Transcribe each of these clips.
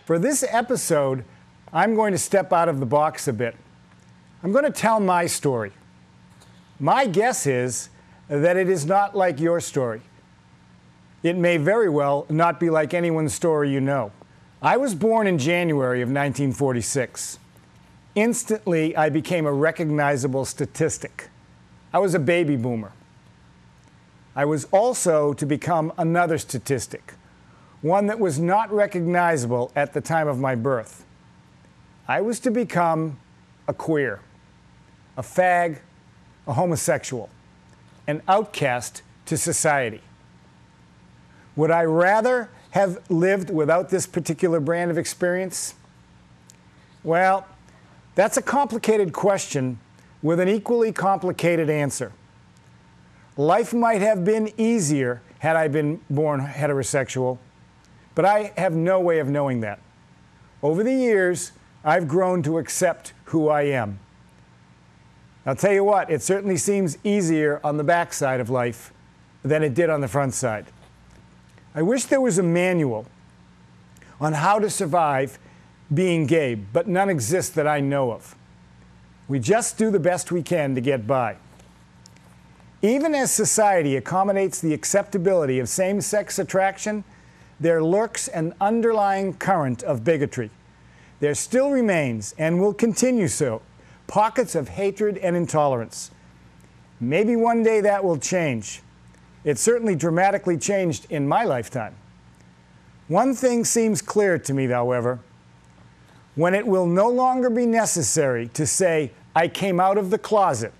For this episode, I'm going to step out of the box a bit. I'm going to tell my story. My guess is that it is not like your story. It may very well not be like anyone's story you know. I was born in January of 1946. Instantly, I became a recognizable statistic. I was a baby boomer. I was also to become another statistic, one that was not recognizable at the time of my birth. I was to become a queer, a fag, a homosexual, an outcast to society. Would I rather have lived without this particular brand of experience? Well, that's a complicated question with an equally complicated answer. Life might have been easier had I been born heterosexual, but I have no way of knowing that. Over the years, I've grown to accept who I am. I'll tell you what, it certainly seems easier on the backside of life than it did on the front side. I wish there was a manual on how to survive being gay, but none exists that I know of. We just do the best we can to get by. Even as society accommodates the acceptability of same-sex attraction, there lurks an underlying current of bigotry. There still remains, and will continue so, pockets of hatred and intolerance. Maybe one day that will change. It certainly dramatically changed in my lifetime. One thing seems clear to me, however. When it will no longer be necessary to say, "I came out of the closet,"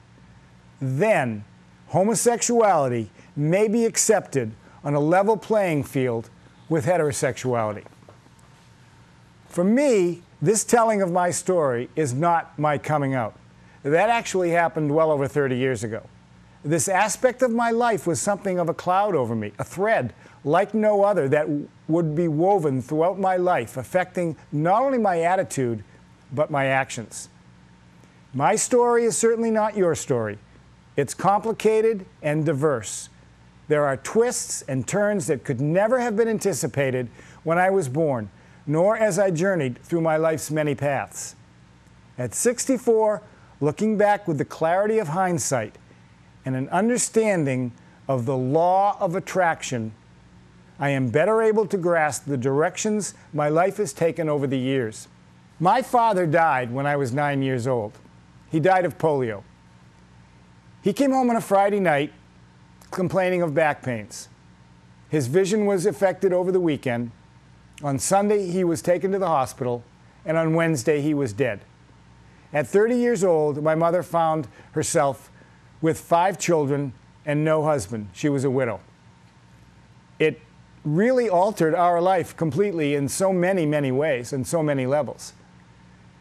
then homosexuality may be accepted on a level playing field with heterosexuality. For me, this telling of my story is not my coming out. That actually happened well over 30 years ago. This aspect of my life was something of a cloud over me, a thread like no other that would be woven throughout my life, affecting not only my attitude, but my actions. My story is certainly not your story. It's complicated and diverse. There are twists and turns that could never have been anticipated when I was born, nor as I journeyed through my life's many paths. At 64, looking back with the clarity of hindsight and an understanding of the law of attraction, I am better able to grasp the directions my life has taken over the years. My father died when I was 9 years old. He died of polio. He came home on a Friday night complaining of back pains. His vision was affected over the weekend. On Sunday, he was taken to the hospital, and on Wednesday, he was dead. At 30 years old, my mother found herself with 5 children and no husband. She was a widow. It really altered our life completely in so many, many ways and so many levels.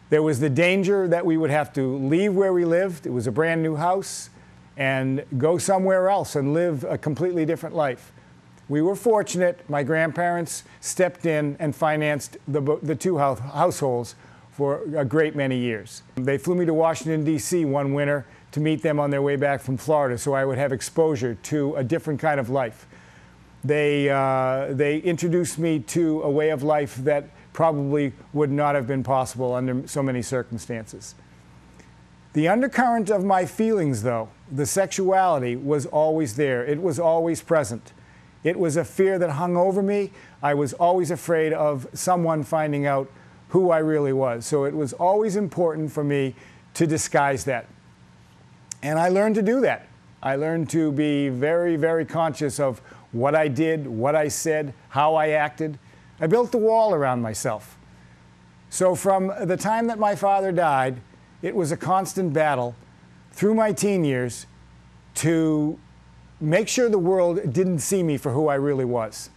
There was the danger that we would have to leave where we lived. It was a brand new house, and go somewhere else and live a completely different life. We were fortunate. My grandparents stepped in and financed the 2 households for a great many years. They flew me to Washington, D.C. one winter to meet them on their way back from Florida so I would have exposure to a different kind of life. They introduced me to a way of life that probably would not have been possible under so many circumstances. The undercurrent of my feelings, though, the sexuality, was always there. It was always present. It was a fear that hung over me. I was always afraid of someone finding out who I really was. So it was always important for me to disguise that. And I learned to do that. I learned to be very, very conscious of what I did, what I said, how I acted. I built the wall around myself. So from the time that my father died, it was a constant battle through my teen years to make sure the world didn't see me for who I really was.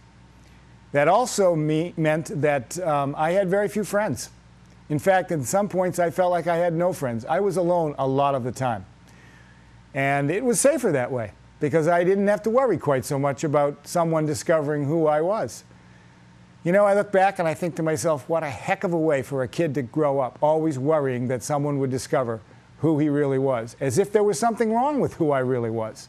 That also meant that I had very few friends. In fact, at some points I felt like I had no friends. I was alone a lot of the time. And it was safer that way because I didn't have to worry quite so much about someone discovering who I was. You know, I look back and I think to myself, what a heck of a way for a kid to grow up, always worrying that someone would discover who he really was, as if there was something wrong with who I really was.